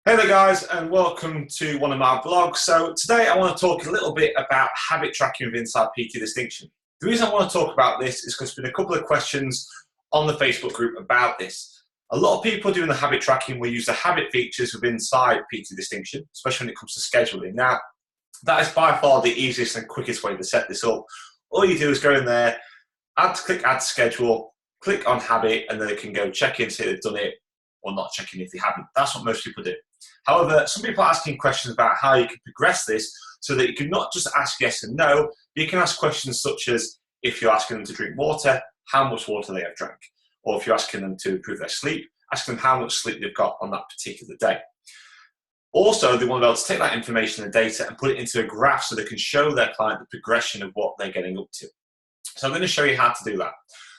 Hey there guys, and welcome to one of my blogs. So today I want to talk a little bit about habit tracking with inside PT Distinction. The reason I want to talk about this is because there's been a couple of questions on the Facebook group about this. A lot of people doing the habit tracking will use the habit features within inside PT Distinction, especially when it comes to scheduling. Now, that is by far the easiest and quickest way to set this up. All you do is go in there, click add schedule, click on habit, and then it can go check in, say they've done it, or not checking if they haven't. That's what most people do. However, some people are asking questions about how you can progress this so that you can not just ask yes and no, but you can ask questions such as if you're asking them to drink water, how much water they have drank. Or if you're asking them to improve their sleep, ask them how much sleep they've got on that particular day. Also, they want to be able to take that information and data and put it into a graph so they can show their client the progression of what they're getting up to. So I'm going to show you how to do that.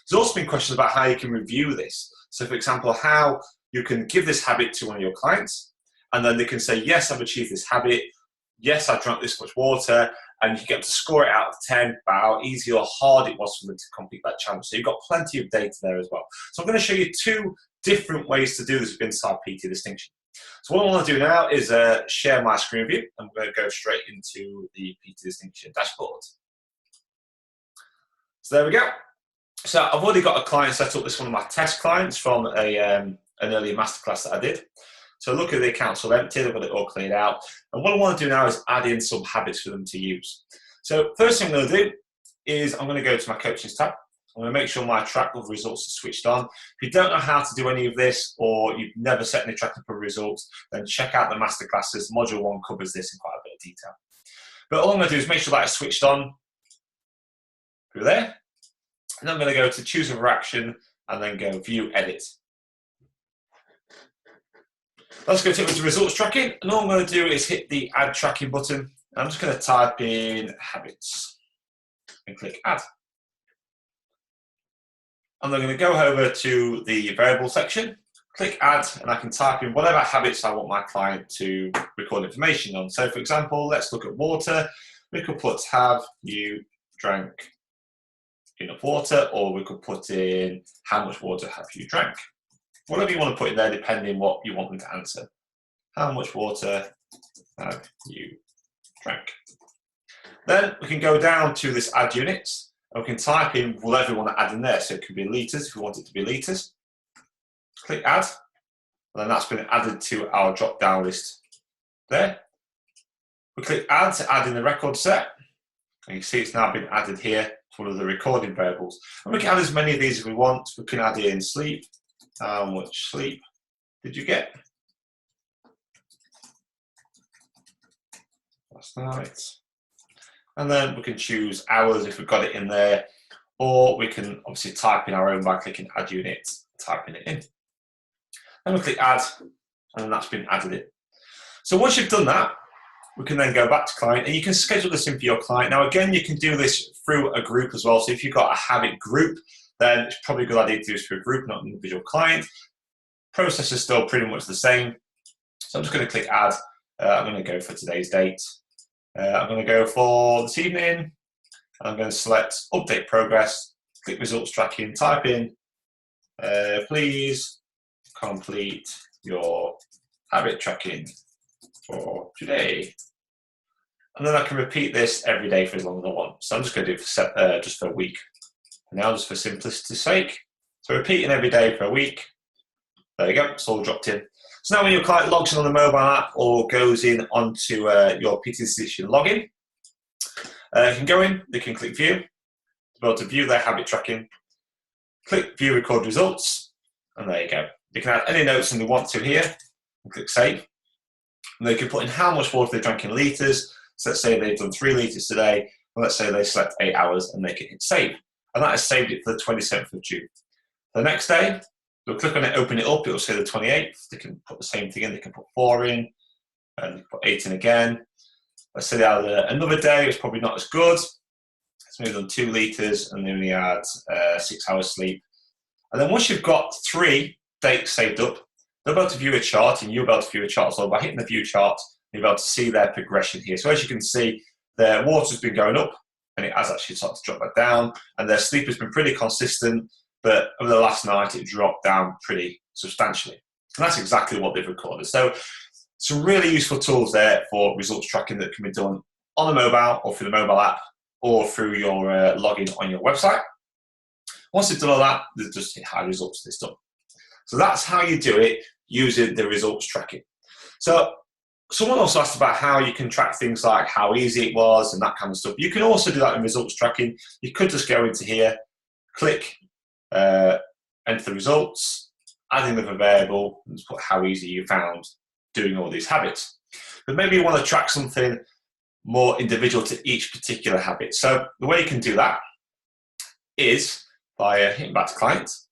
There's also been questions about how you can review this. So for example, how you can give this habit to one of your clients, and then they can say, yes, I've achieved this habit. Yes, I drank this much water. And you get to score it out of 10 about how easy or hard it was for them to complete that challenge. So you've got plenty of data there as well. So I'm going to show you two different ways to do this with inside PT Distinction. So what I want to do now is share my screen with you. I'm going to go straight into the PT Distinction dashboard. So there we go. So I've already got a client set up. This is one of my test clients from an earlier masterclass that I did. So look at the account's all empty, I've got it all cleared out. And what I want to do now is add in some habits for them to use. So first thing I'm going to do is I'm going to go to my coaching tab. I'm going to make sure my track of results is switched on. If you don't know how to do any of this, or you've never set any track of results, then check out the masterclasses. Module 1 covers this in quite a bit of detail. But all I'm going to do is make sure that it's switched on through there. And I'm going to go to choose over action and then go view edit. Let's go to results tracking, and all I'm going to do is hit the add tracking button. I'm just going to type in habits and click add. And I'm going to go over to the variable section, click add, and I can type in whatever habits I want my client to record information on. So for example, let's look at water. We could put have you drank enough water, or we could put in how much water have you drank. Whatever you want to put in there, depending what you want them to answer. How much water have you drank? Then we can go down to this add units, and we can type in whatever we want to add in there. So it could be litres if we want it to be litres. Click add, and then that's been added to our drop-down list there. We click add to add in the record set, and you see it's now been added here to one of the recording variables. And we can add as many of these as we want. We can add in sleep. How much sleep did you get last night? And then we can choose hours if we've got it in there, or we can obviously type in our own by clicking add unit, typing it in. Then we click add, and then that's been added in. So once you've done that, we can then go back to client, and you can schedule this in for your client. Now again, you can do this through a group as well. So if you've got a habit group, then it's probably a good idea to do this for a group, not an individual client. Process is still pretty much the same. So I'm just going to click add. I'm going to go for today's date. I'm going to go for this evening. I'm going to select update progress, click results tracking, type in, please complete your habit tracking for today. And then I can repeat this every day for as long as I want. So I'm just going to do it for just for a week. Now, just for simplicity's sake, so repeating every day for a week. There you go, it's all dropped in. So now when your client logs in on the mobile app or goes in onto your PT Distinction login, you can go in, they can click view, to be able to view their habit tracking, click view record results, and there you go. They can add any notes they want to here, and click save. And they can put in how much water they drank in litres. So let's say they've done 3 litres today, and let's say they slept 8 hours, and they can hit save. And that has saved it for the 27th of June. The next day, they'll click on it, open it up, it'll say the 28th. They can put the same thing in, they can put 4 in, and they can put 8 in again. Let's say they had another day, it's probably not as good. Let's move them 2 litres, and they only had 6 hours sleep. And then once you've got 3 dates saved up, they'll be able to view a chart, and you'll be able to view a chart as well. By hitting the view chart, you'll be able to see their progression here. So as you can see, their water's been going up, and it has actually started to drop back down, and their sleep has been pretty consistent, but over the last night it dropped down pretty substantially. And that's exactly what they've recorded. So Some really useful tools there for results tracking that can be done on the mobile or through the mobile app or through your login on your website. Once you've done all that, just hit hide results, it's done. So that's how you do it using the results tracking. So someone also asked about how you can track things like how easy it was and that kind of stuff. You can also do that in results tracking. You could just go into here, click, enter the results, add in a variable, and just put how easy you found doing all these habits. But maybe you want to track something more individual to each particular habit. So the way you can do that is by hitting back to clients,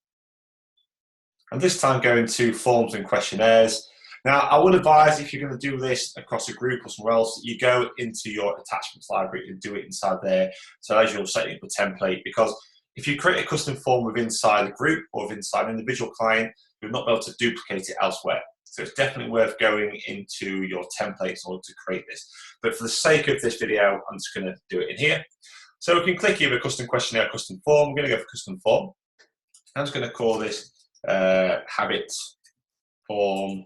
and this time going to forms and questionnaires. Now, I would advise if you're going to do this across a group or somewhere else, you go into your attachments library and do it inside there. So as you're setting up a template, because if you create a custom form within inside a group or within inside an individual client, you'll not be able to duplicate it elsewhere. So it's definitely worth going into your templates in order to create this. But for the sake of this video, I'm just going to do it in here. So we can click either custom questionnaire, custom form. I'm going to go for custom form. I'm just going to call this habit form.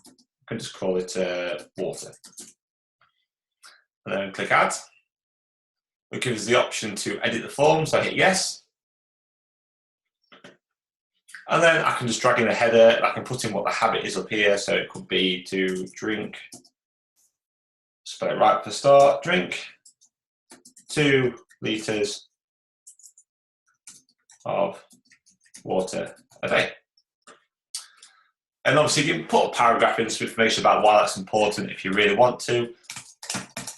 I can just call it water. And then click add. It gives us the option to edit the form, so I hit yes. And then I can just drag in a header. I can put in what the habit is up here. So it could be to drink, spell it right for the start, drink 2 litres of water a day. And obviously you can put a paragraph in some information about why that's important if you really want to.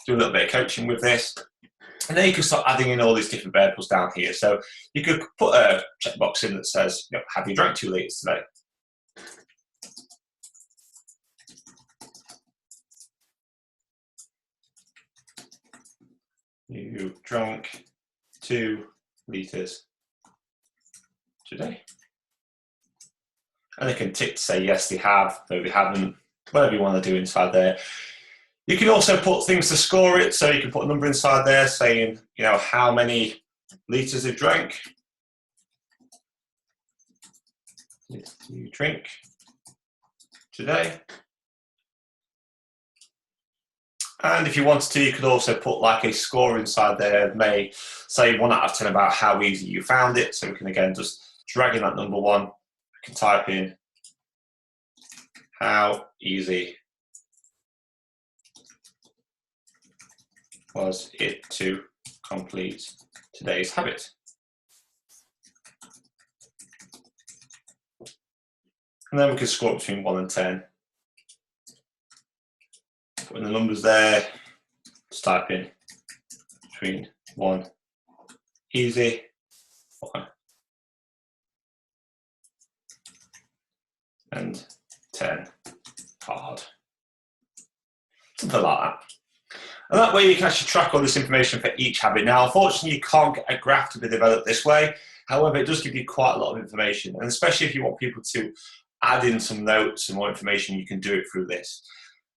Do a little bit of coaching with this. And then you can start adding in all these different variables down here. So you could put a checkbox in that says, you know, have you drank 2 litres today? You drank 2 litres today. And they can tick to say yes, they have, no, they haven't, whatever you want to do inside there. You can also put things to score it, so you can put a number inside there saying, you know, how many litres they've drank. You drink today. And if you wanted to, you could also put like a score inside there, may say 1 out of 10 about how easy you found it. So we can again just drag in that number 1. We can type in how easy was it to complete today's habit. And then we can score between 1 and 10. Put in the numbers there, just type in between 1, easy, 1, and 10, hard. Something like that. And that way you can actually track all this information for each habit. Now, unfortunately, you can't get a graph to be developed this way. However, it does give you quite a lot of information. And especially if you want people to add in some notes and more information, you can do it through this.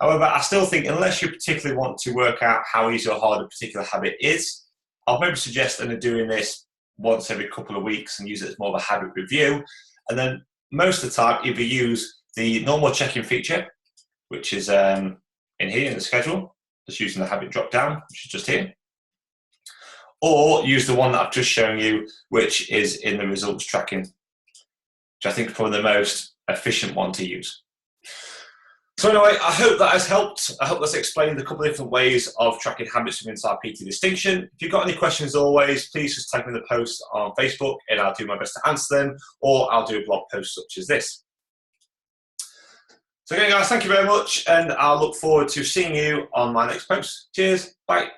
However, I still think unless you particularly want to work out how easy or hard a particular habit is, I'll maybe suggest doing this once every couple of weeks and use it as more of a habit review. And then most of the time, either use the normal check-in feature, which is in here in the schedule, just using the habit drop down, which is just here. Or use the one that I've just shown you, which is in the results tracking, which I think is probably the most efficient one to use. So anyway, I hope that has helped. I hope that's explained a couple of different ways of tracking habits from inside PT Distinction. If you've got any questions, always, please just tag me the post on Facebook and I'll do my best to answer them, or I'll do a blog post such as this. So again, guys, thank you very much, and I'll look forward to seeing you on my next post. Cheers, bye.